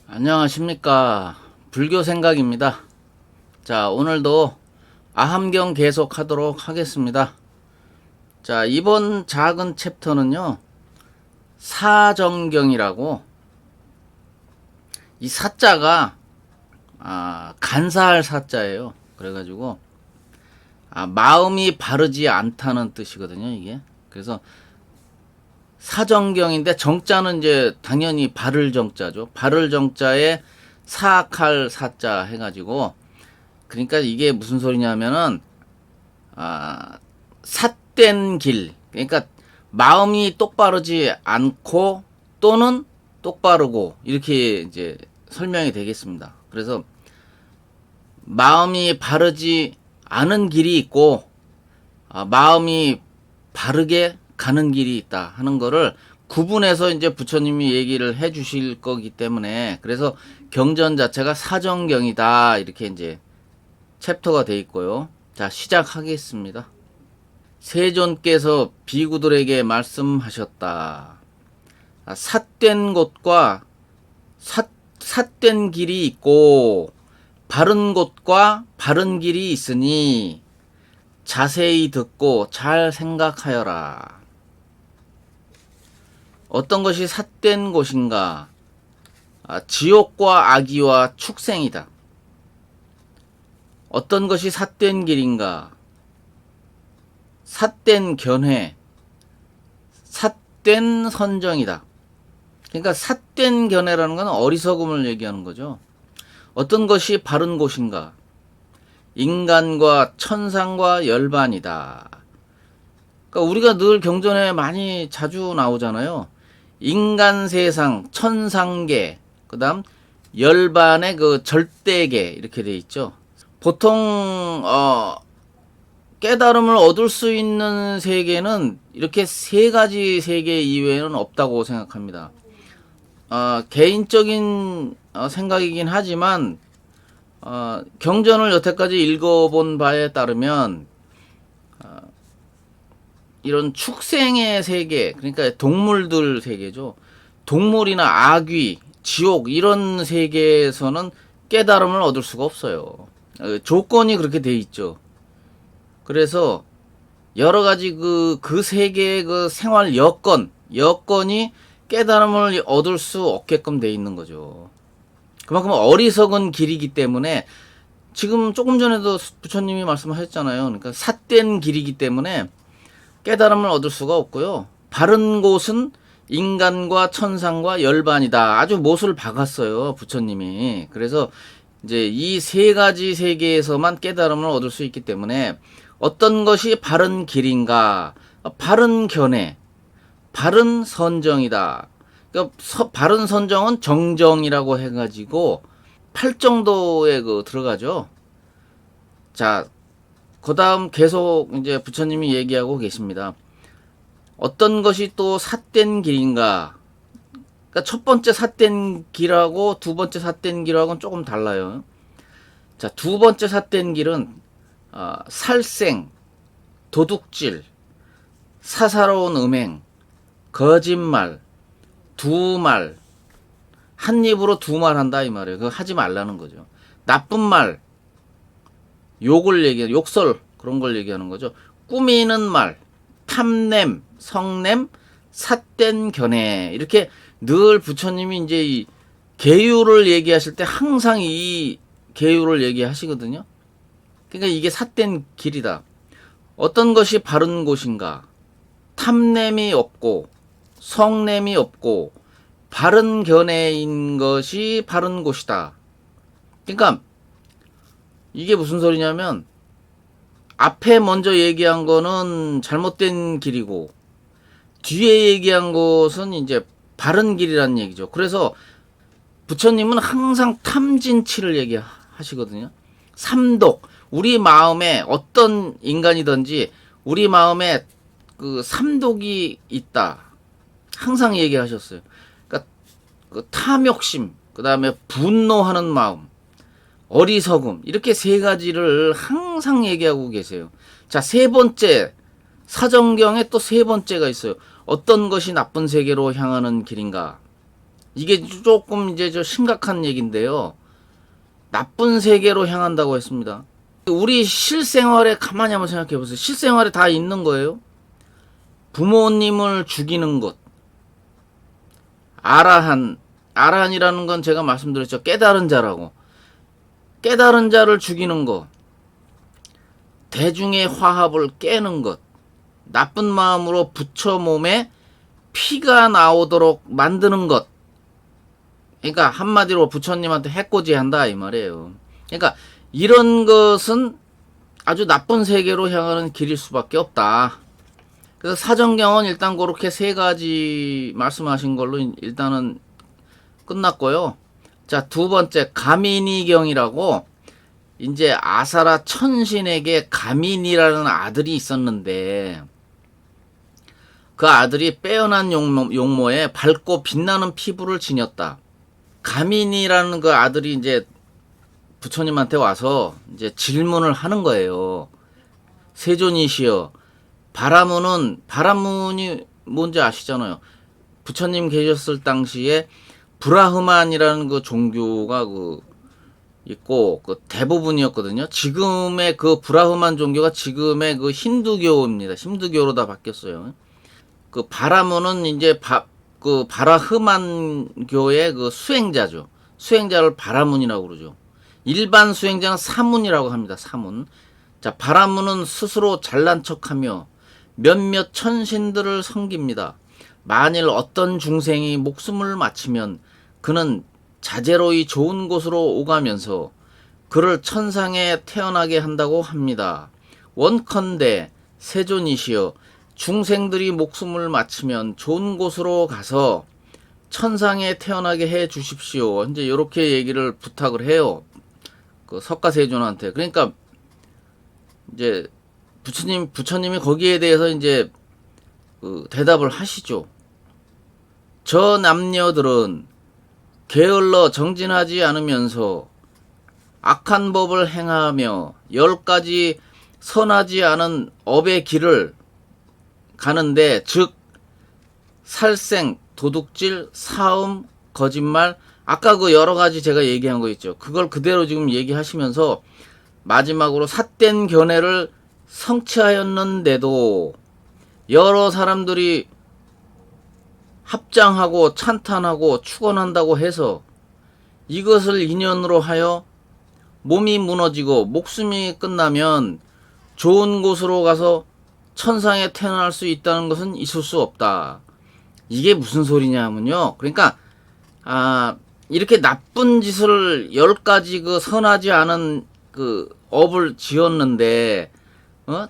안녕하십니까. 불교 생각입니다. 자, 오늘도 아함경 계속 하도록 하겠습니다. 자, 이번 작은 챕터는요, 사정경이라고, 이 사자가, 간사할 사자예요. 그래가지고, 마음이 바르지 않다는 뜻이거든요, 이게. 그래서, 사정경인데 정자는 이제 당연히 바를 정자죠. 바를 정자에 사악할 사자 해가지고 그러니까 이게 무슨 소리냐면은 삿된 길, 그러니까 마음이 똑바르지 않고 또는 똑바르고 이렇게 이제 설명이 되겠습니다. 그래서 마음이 바르지 않은 길이 있고 마음이 바르게 가는 길이 있다 하는 거를 구분해서 이제 부처님이 얘기를 해 주실 거기 때문에, 그래서 경전 자체가 사정경이다 이렇게 이제 챕터가 돼 있고요. 자, 시작하겠습니다. 세존께서 비구들에게 말씀하셨다. 삿된 곳과 삿된 길이 있고 바른 곳과 바른 길이 있으니 자세히 듣고 잘 생각하여라. 어떤 것이 삿된 곳인가? 지옥과 악의와 축생이다. 어떤 것이 삿된 길인가? 삿된 견해, 삿된 선정이다. 그러니까 삿된 견해라는 건 어리석음을 얘기하는 거죠. 어떤 것이 바른 곳인가? 인간과 천상과 열반이다. 그러니까 우리가 늘 경전에 많이 자주 나오잖아요. 인간 세상, 천상계, 그 다음 열반의 그 절대계 이렇게 돼 있죠. 보통 깨달음을 얻을 수 있는 세계는 이렇게 세 가지 세계 이외에는 없다고 생각합니다. 개인적인 생각이긴 하지만 경전을 여태까지 읽어본 바에 따르면 이런 축생의 세계, 그러니까 동물들 세계죠. 동물이나 악귀, 지옥 이런 세계에서는 깨달음을 얻을 수가 없어요. 조건이 그렇게 돼 있죠. 그래서 여러 가지 그 세계의 그 생활 여건이 깨달음을 얻을 수 없게끔 돼 있는 거죠. 그만큼 어리석은 길이기 때문에, 지금 조금 전에도 부처님이 말씀하셨잖아요. 그러니까 삿된 길이기 때문에 깨달음을 얻을 수가 없고요. 바른 곳은 인간과 천상과 열반이다. 아주 못을 박았어요, 부처님이. 그래서 이제 이 세 가지 세계에서만 깨달음을 얻을 수 있기 때문에 어떤 것이 바른 길인가? 바른 견해, 바른 선정이다. 그러니까 바른 선정은 정정이라고 해가지고 8정도에 들어가죠. 자, 그 다음 계속 이제 부처님이 얘기하고 계십니다. 어떤 것이 또 삿된 길인가? 그러니까 첫 번째 삿된 길하고 두 번째 삿된 길하고는 조금 달라요. 자, 두 번째 삿된 길은 살생, 도둑질, 사사로운 음행, 거짓말, 두말, 한 입으로 두 말 한다 이 말이에요. 그거 하지 말라는 거죠. 나쁜 말, 욕을 얘기하는, 욕설 그런 걸 얘기하는 거죠. 꾸미는 말, 탐냄, 성냄, 삿된 견해, 이렇게 늘 부처님이 이제 이 계율을 얘기하실 때 항상 이 계율을 얘기하시거든요. 그러니까 이게 삿된 길이다. 어떤 것이 바른 곳인가? 탐냄이 없고 성냄이 없고 바른 견해인 것이 바른 곳이다. 그러니까 이게 무슨 소리냐면, 앞에 먼저 얘기한 거는 잘못된 길이고 뒤에 얘기한 것은 이제 바른 길이라는 얘기죠. 그래서 부처님은 항상 탐진치를 얘기하시거든요. 삼독, 우리 마음에 어떤 인간이든지 우리 마음에 그 삼독이 있다 항상 얘기하셨어요. 그러니까 그 탐욕심, 그 다음에 분노하는 마음, 어리석음, 이렇게 세 가지를 항상 얘기하고 계세요. 자, 세 번째, 사정경에 또 세 번째가 있어요. 어떤 것이 나쁜 세계로 향하는 길인가? 이게 조금 이제 저 심각한 얘기인데요. 나쁜 세계로 향한다고 했습니다. 우리 실생활에 가만히 한번 생각해 보세요. 실생활에 다 있는 거예요. 부모님을 죽이는 것. 아라한이라는 건 제가 말씀드렸죠. 깨달은 자라고. 깨달은 자를 죽이는 것. 대중의 화합을 깨는 것. 나쁜 마음으로 부처 몸에 피가 나오도록 만드는 것. 그러니까 한마디로 부처님한테 해코지 한다 이 말이에요. 그러니까 이런 것은 아주 나쁜 세계로 향하는 길일 수밖에 없다. 그래서 사정경은 일단 그렇게 세 가지 말씀하신 걸로 일단은 끝났고요. 자, 두 번째 가민이경이라고 이제 아사라 천신에게 가민이라는 아들이 있었는데 그 아들이 빼어난 용모에 밝고 빛나는 피부를 지녔다. 가민이라는 그 아들이 이제 부처님한테 와서 이제 질문을 하는 거예요. 세존이시여, 바라문이 뭔지 아시잖아요. 부처님 계셨을 당시에 브라흐만이라는 그 종교가 있고 그 대부분이었거든요. 지금의 그 브라흐만 종교가 지금의 그 힌두교입니다. 힌두교로 다 바뀌었어요. 그 바라문은 이제 그 바라흐만교의 그 수행자죠. 수행자를 바라문이라고 그러죠. 일반 수행자는 사문이라고 합니다. 사문. 자, 바라문은 스스로 잘난 척하며 몇몇 천신들을 섬깁니다. 만일 어떤 중생이 목숨을 마치면 그는 자제로이 좋은 곳으로 오가면서 그를 천상에 태어나게 한다고 합니다. 원컨대 세존이시여, 중생들이 목숨을 마치면 좋은 곳으로 가서 천상에 태어나게 해 주십시오. 이제 이렇게 얘기를 부탁을 해요. 그 석가세존한테. 그러니까 이제 부처님이 거기에 대해서 이제 대답을 하시죠. 저 남녀들은 게을러 정진하지 않으면서 악한 법을 행하며 10가지 선하지 않은 업의 길을 가는데, 즉 살생, 도둑질, 사음, 거짓말, 아까 그 여러 가지 제가 얘기한 거 있죠. 그걸 그대로 지금 얘기하시면서 마지막으로 삿된 견해를 성취하였는데도 여러 사람들이 합장하고 찬탄하고 축원한다고 해서 이것을 인연으로 하여 몸이 무너지고 목숨이 끝나면 좋은 곳으로 가서 천상에 태어날 수 있다는 것은 있을 수 없다. 이게 무슨 소리냐면요. 그러니까 이렇게 나쁜 짓을 10가지 그 선하지 않은 그 업을 지었는데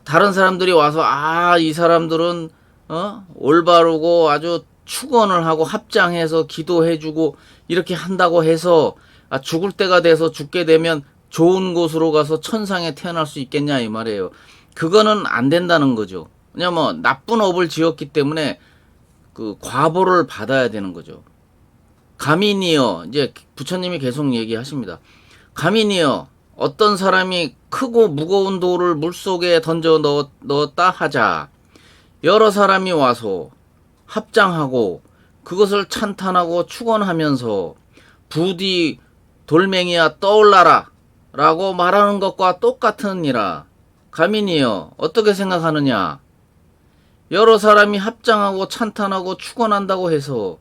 다른 사람들이 와서 이 사람들은 올바르고 아주 축원을 하고 합장해서 기도해주고 이렇게 한다고 해서 죽을 때가 돼서 죽게 되면 좋은 곳으로 가서 천상에 태어날 수 있겠냐 이 말이에요. 그거는 안 된다는 거죠. 왜냐면 나쁜 업을 지었기 때문에 그 과보를 받아야 되는 거죠. 가민이여, 이제 부처님이 계속 얘기하십니다. 가민이여, 어떤 사람이 크고 무거운 돌을 물속에 던져 넣었다 하자. 여러 사람이 와서 합장하고 그것을 찬탄하고 축원하면서 부디 돌멩이야 떠올라라 라고 말하는 것과 똑같으니라. 가민이여, 어떻게 생각하느냐? 여러 사람이 합장하고 찬탄하고 축원한다고 해서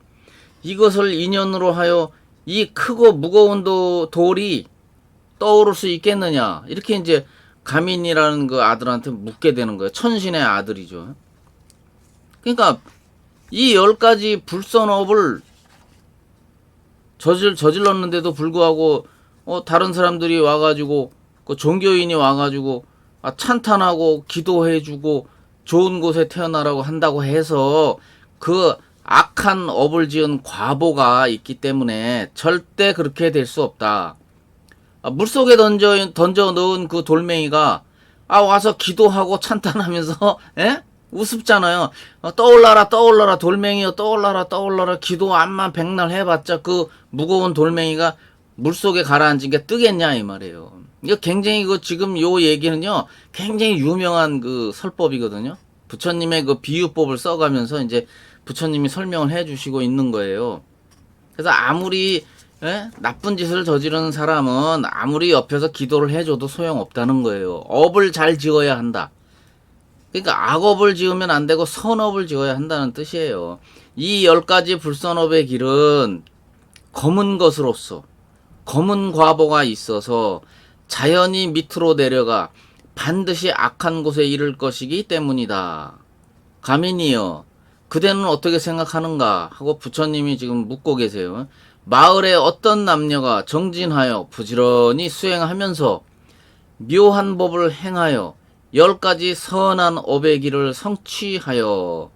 이것을 인연으로 하여 이 크고 무거운 돌이 떠오를 수 있겠느냐? 이렇게 이제 가민이라는 그 아들한테 묻게 되는 거예요. 천신의 아들이죠. 그러니까 이 10가지 불선업을 저질렀는데도 불구하고 다른 사람들이 와가지고 그 종교인이 와가지고 찬탄하고 기도해주고 좋은 곳에 태어나라고 한다고 해서 그 악한 업을 지은 과보가 있기 때문에 절대 그렇게 될 수 없다. 물속에 던져 넣은 그 돌멩이가 와서 기도하고 찬탄하면서 우습잖아요. 떠올라라 떠올라라 돌멩이여 떠올라라 떠올라라 기도 암만 백날 해봤자 그 무거운 돌멩이가 물속에 가라앉은 게 뜨겠냐 이 말이에요. 이거 굉장히 지금 요 얘기는요 굉장히 유명한 그 설법이거든요. 부처님의 그 비유법을 써가면서 이제 부처님이 설명을 해주시고 있는 거예요. 그래서 아무리 나쁜 짓을 저지르는 사람은 아무리 옆에서 기도를 해줘도 소용없다는 거예요. 업을 잘 지어야 한다. 그러니까 악업을 지으면 안 되고 선업을 지어야 한다는 뜻이에요. 이 10가지 불선업의 길은 검은 것으로서 검은 과보가 있어서 자연이 밑으로 내려가 반드시 악한 곳에 이를 것이기 때문이다. 가민이여, 그대는 어떻게 생각하는가? 하고 부처님이 지금 묻고 계세요. 마을에 어떤 남녀가 정진하여 부지런히 수행하면서 묘한 법을 행하여 10가지 선한 업의 길을 성취하여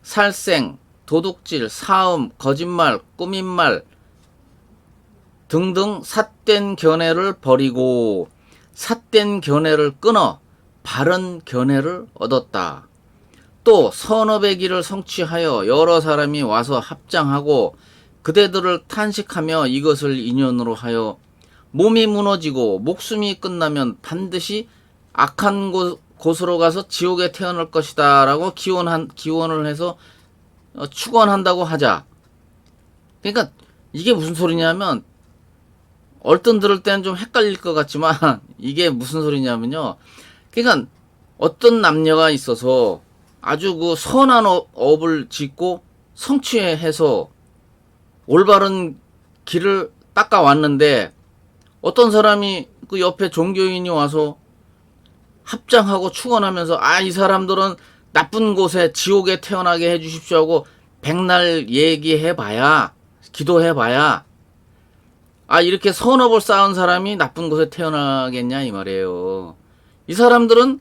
살생, 도둑질, 사음, 거짓말, 꾸민말 등등 삿된 견해를 버리고 삿된 견해를 끊어 바른 견해를 얻었다. 또 선업의 길을 성취하여 여러 사람이 와서 합장하고 그대들을 탄식하며 이것을 인연으로 하여 몸이 무너지고 목숨이 끝나면 반드시 악한 곳으로 가서 지옥에 태어날 것이다 라고 기원을 해서 축원한다고 하자. 그러니까 이게 무슨 소리냐면, 얼른 들을 때는 좀 헷갈릴 것 같지만 이게 무슨 소리냐면요, 그러니까 어떤 남녀가 있어서 아주 그 선한 업을 짓고 성취해서 올바른 길을 닦아왔는데 어떤 사람이 그 옆에 종교인이 와서 합장하고 축원하면서 이 사람들은 나쁜 곳에 지옥에 태어나게 해주십시오 하고 백날 얘기해봐야, 기도해봐야 이렇게 선업을 쌓은 사람이 나쁜 곳에 태어나겠냐 이 말이에요. 이 사람들은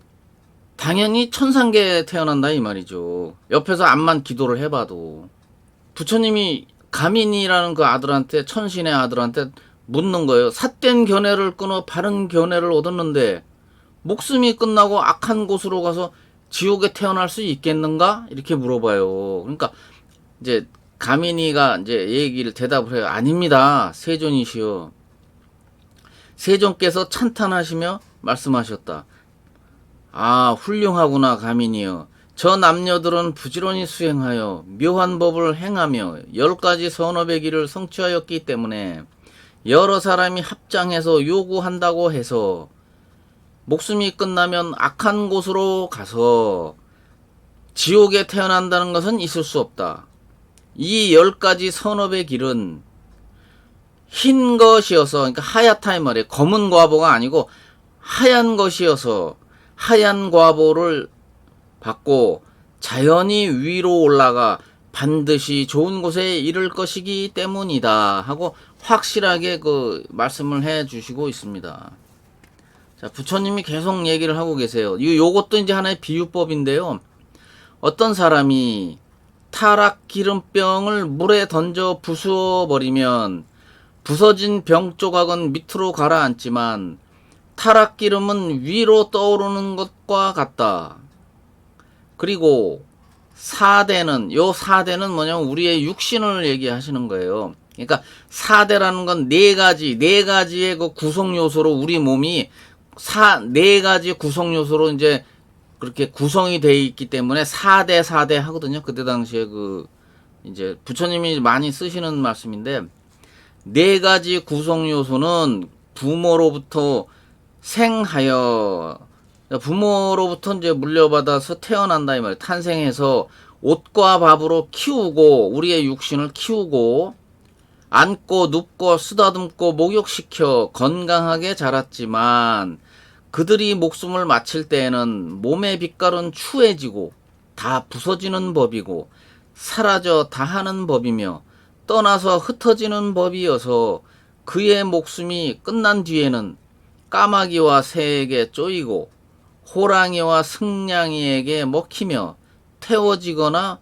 당연히 천상계에 태어난다 이 말이죠. 옆에서 암만 기도를 해봐도. 부처님이 가민이라는 그 아들한테, 천신의 아들한테 묻는 거예요. 삿된 견해를 끊어 바른 견해를 얻었는데 목숨이 끝나고 악한 곳으로 가서 지옥에 태어날 수 있겠는가? 이렇게 물어봐요. 그러니까 이제 가민이가 이제 대답을 해요. 아닙니다. 세존이시여. 세존께서 찬탄하시며 말씀하셨다. 훌륭하구나 가민이여. 저 남녀들은 부지런히 수행하여 묘한 법을 행하며 10가지 선업의 길을 성취하였기 때문에 여러 사람이 합장해서 요구한다고 해서 목숨이 끝나면 악한 곳으로 가서 지옥에 태어난다는 것은 있을 수 없다. 이 10가지 선업의 길은 흰 것이어서, 그러니까 하얗다 이 말이에요. 검은 과보가 아니고 하얀 것이어서 하얀 과보를 받고 자연이 위로 올라가 반드시 좋은 곳에 이를 것이기 때문이다 하고 확실하게 그 말씀을 해 주시고 있습니다. 자, 부처님이 계속 얘기를 하고 계세요. 요것도 이제 하나의 비유법인데요. 어떤 사람이 타락 기름병을 물에 던져 부수어 버리면 부서진 병 조각은 밑으로 가라앉지만 타락 기름은 위로 떠오르는 것과 같다. 그리고 사대는 뭐냐면 우리의 육신을 얘기하시는 거예요. 그러니까 사대라는 건 네 가지의 그 구성 요소로 우리 몸이 네 가지 구성 요소로 이제 그렇게 구성이 되어 있기 때문에 사대 하거든요. 그때 당시에 이제 부처님이 많이 쓰시는 말씀인데, 네 가지 구성 요소는 부모로부터 생하여, 부모로부터 이제 물려받아서 태어난다 이 말이에요. 탄생해서 옷과 밥으로 키우고 우리의 육신을 키우고 안고 눕고 쓰다듬고 목욕시켜 건강하게 자랐지만 그들이 목숨을 마칠 때에는 몸의 빛깔은 추해지고 다 부서지는 법이고 사라져 다하는 법이며 떠나서 흩어지는 법이어서 그의 목숨이 끝난 뒤에는 까마귀와 새에게 쪼이고 호랑이와 승냥이에게 먹히며 태워지거나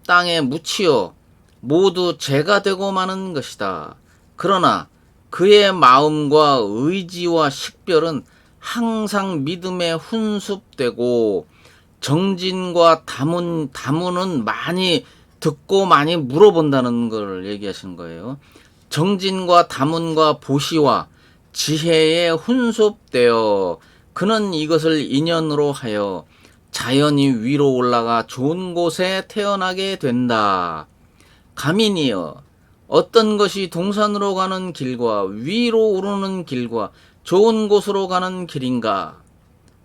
땅에 묻히어 모두 죄가 되고 마는 것이다. 그러나 그의 마음과 의지와 식별은 항상 믿음에 훈습되고 정진과 다문은 많이 듣고 많이 물어본다는 걸 얘기하시는 거예요. 정진과 다문과 보시와 지혜에 훈습되어 그는 이것을 인연으로 하여 자연이 위로 올라가 좋은 곳에 태어나게 된다. 가민이여, 어떤 것이 동산으로 가는 길과 위로 오르는 길과 좋은 곳으로 가는 길인가?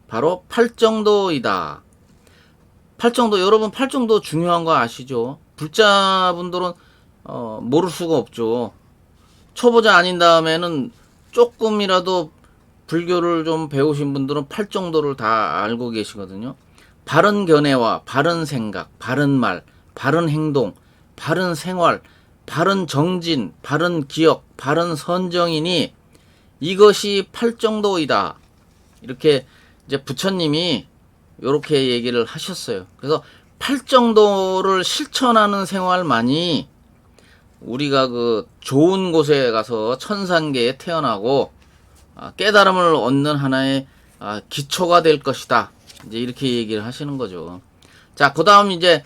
바로 팔정도이다. 팔정도, 여러분 팔정도 중요한 거 아시죠? 불자분들은 모를 수가 없죠. 초보자 아닌 다음에는 조금이라도 불교를 좀 배우신 분들은 팔정도를 다 알고 계시거든요. 바른 견해와 바른 생각, 바른 말, 바른 행동, 바른 생활, 바른 정진, 바른 기억, 바른 선정이니 이것이 팔정도이다. 이렇게 이제 부처님이 이렇게 얘기를 하셨어요. 그래서 팔정도를 실천하는 생활만이 우리가 그 좋은 곳에 가서 천상계에 태어나고 깨달음을 얻는 하나의 기초가 될 것이다. 이제 이렇게 얘기를 하시는 거죠. 자, 그 다음 이제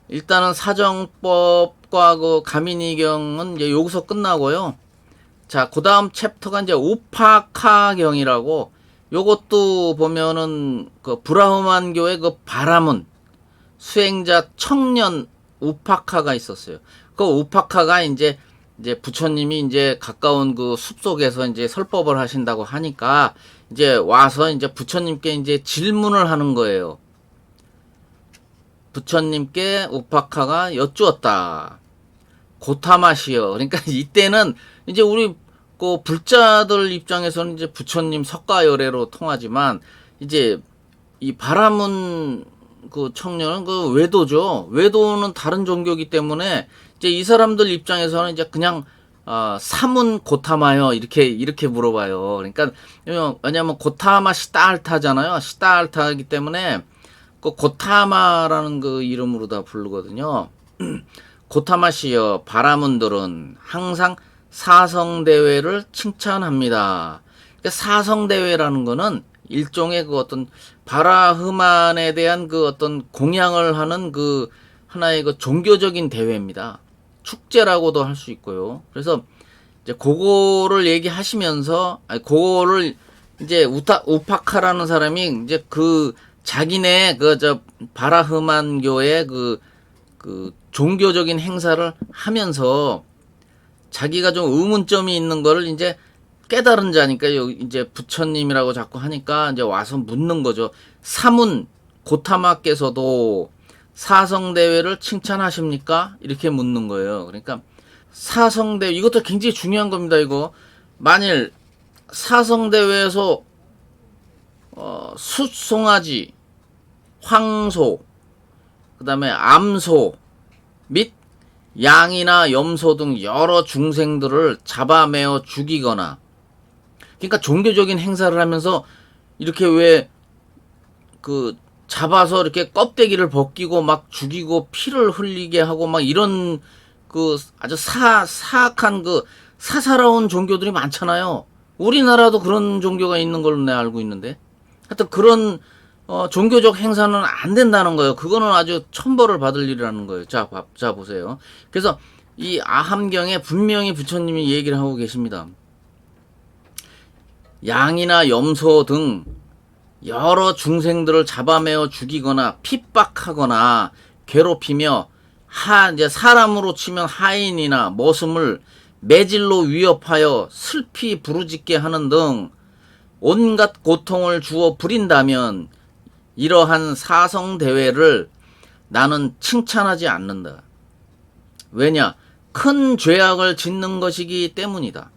일단은 사정법과 그 가민이경은 이제 여기서 끝나고요. 자, 그 다음 챕터가 이제 우파카경이라고, 요것도 보면은 그 브라흐만교의 그 바라문 수행자 청년 우파카가 있었어요. 그 우파카가 이제 부처님이 이제 가까운 그 숲속에서 이제 설법을 하신다고 하니까 이제 와서 이제 부처님께 이제 질문을 하는 거예요. 부처님께 우파카가 여쭈었다. 고타마시여. 그러니까 이때는 이제 우리 그 불자들 입장에서는 이제 부처님 석가열애로 통하지만 이제 이 바라문 그 청년은 그 외도죠. 외도는 다른 종교이기 때문에 이제 이 사람들 입장에서는 이제 그냥 사문 고타마요 이렇게 물어봐요. 그러니까 왜냐면 고타마 시다알타잖아요. 시다알타이기 때문에 그 고타마라는 그 이름으로 다 부르거든요. 고타마시여, 바라문들은 항상 사성대회를 칭찬합니다. 그러니까 사성대회라는 거는 일종의 그 어떤 바라흐만에 대한 그 어떤 공양을 하는 그 하나의 그 종교적인 대회입니다. 축제라고도 할 수 있고요. 그래서 이제 그거를 얘기하시면서, 그거를 이제 우파카라는 사람이 이제 그 자기네 바라흐만교의 그 종교적인 행사를 하면서 자기가 좀 의문점이 있는 거를 이제 깨달은 자니까 이제 부처님이라고 자꾸 하니까 이제 와서 묻는 거죠. 사문 고타마께서도 사성대회를 칭찬하십니까? 이렇게 묻는 거예요. 그러니까 사성대회, 이것도 굉장히 중요한 겁니다. 이거 만일 사성대회에서 숫송아지, 황소, 그 다음에 암소 및 양이나 염소 등 여러 중생들을 잡아매어 죽이거나, 그러니까 종교적인 행사를 하면서 이렇게 왜 그 잡아서 이렇게 껍데기를 벗기고 막 죽이고 피를 흘리게 하고 막 이런 그 아주 사악한 그 사사로운 종교들이 많잖아요. 우리나라도 그런 종교가 있는 걸로 내가 알고 있는데, 하여튼 그런 종교적 행사는 안 된다는 거예요. 그거는 아주 천벌을 받을 일이라는 거예요. 자 보세요. 그래서 이 아함경에 분명히 부처님이 얘기를 하고 계십니다. 양이나 염소 등 여러 중생들을 잡아매어 죽이거나 핍박하거나 괴롭히며 이제 사람으로 치면 하인이나 머슴을 매질로 위협하여 슬피 부르짖게 하는 등 온갖 고통을 주어 부린다면 이러한 사성대회를 나는 칭찬하지 않는다. 왜냐? 큰 죄악을 짓는 것이기 때문이다.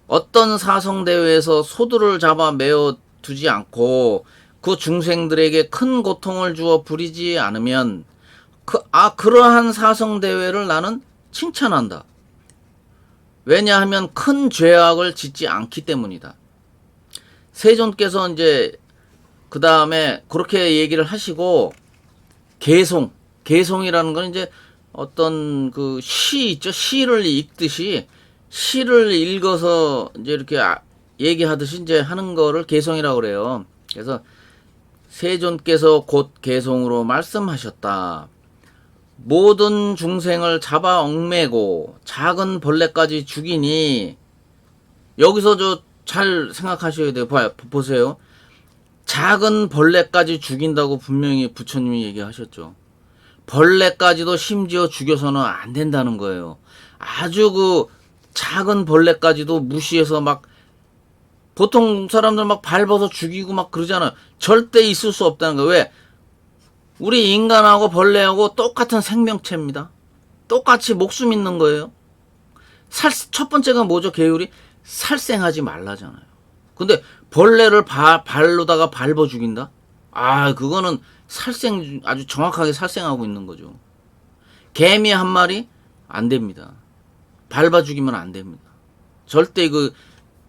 어떤 사성대회에서 소들을 잡아 매어 두지 않고 그 중생들에게 큰 고통을 주어 부리지 않으면 그러한 사성대회를 나는 칭찬한다. 왜냐하면 큰 죄악을 짓지 않기 때문이다. 세존께서 이제 그 다음에 그렇게 얘기를 하시고, 개송이라는 건 이제 어떤 그 시 있죠. 시를 읽듯이 시를 읽어서 이제 이렇게 얘기하듯이 이제 하는 거를 개송이라고 그래요. 그래서 세존께서 곧 개송으로 말씀하셨다. 모든 중생을 잡아 얽매고 작은 벌레까지 죽이니, 여기서 잘 생각하셔야 돼요. 보세요. 작은 벌레까지 죽인다고 분명히 부처님이 얘기하셨죠. 벌레까지도 심지어 죽여서는 안 된다는 거예요. 아주 그 작은 벌레까지도 무시해서 막 보통 사람들 막 밟아서 죽이고 막 그러잖아요. 절대 있을 수 없다는 거예요. 왜? 우리 인간하고 벌레하고 똑같은 생명체입니다. 똑같이 목숨 있는 거예요. 첫 번째가 뭐죠, 계율이? 살생하지 말라잖아요. 근데 벌레를 발로다가 밟아 죽인다? 아, 그거는 아주 정확하게 살생하고 있는 거죠. 개미 한 마리? 안 됩니다. 밟아 죽이면 안 됩니다. 절대 그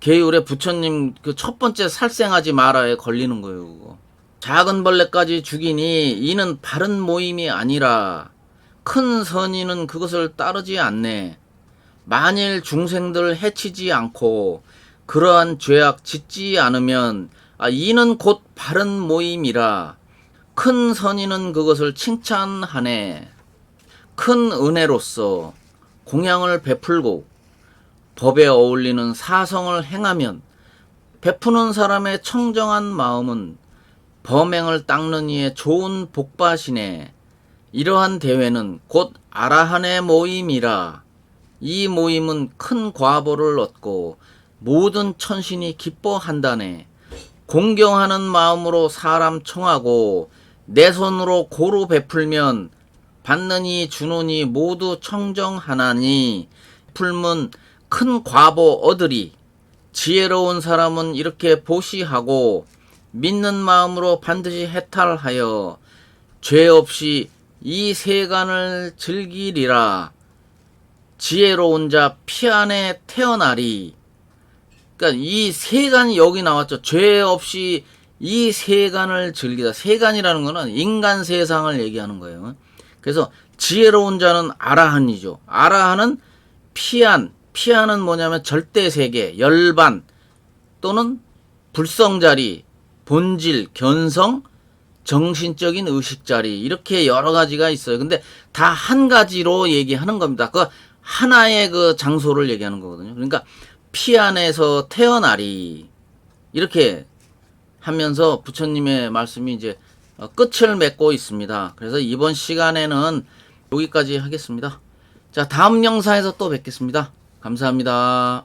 계율의 부처님 그 첫 번째 살생하지 마라에 걸리는 거예요, 그거. 작은 벌레까지 죽이니 이는 바른 모임이 아니라 큰 선인은 그것을 따르지 않네. 만일 중생들 해치지 않고 그러한 죄악 짓지 않으면 이는 곧 바른 모임이라 큰 선인은 그것을 칭찬하네. 큰 은혜로서 공양을 베풀고 법에 어울리는 사성을 행하면 베푸는 사람의 청정한 마음은 범행을 닦는 이의 좋은 복받이네. 이러한 대회는 곧 아라한의 모임이라. 이 모임은 큰 과보를 얻고 모든 천신이 기뻐한다네. 공경하는 마음으로 사람 청하고 내 손으로 고루 베풀면 받느니 주느니 모두 청정하나니 풀문 큰 과보 얻으리. 지혜로운 사람은 이렇게 보시하고 믿는 마음으로 반드시 해탈하여 죄 없이 이 세간을 즐기리라. 지혜로운 자 피 안에 태어나리. 그러니까 이 세간이 여기 나왔죠. 죄 없이 이 세간을 즐기다. 세간이라는 거는 인간 세상을 얘기하는 거예요. 그래서 지혜로운 자는 아라한이죠. 아라한은 피안은 뭐냐면 절대세계, 열반 또는 불성자리, 본질, 견성, 정신적인 의식자리 이렇게 여러 가지가 있어요. 근데 다 한 가지로 얘기하는 겁니다. 그 하나의 그 장소를 얘기하는 거거든요. 그러니까 피 안에서 태어나리 이렇게 하면서 부처님의 말씀이 이제 끝을 맺고 있습니다. 그래서 이번 시간에는 여기까지 하겠습니다. 자, 다음 영상에서 또 뵙겠습니다. 감사합니다.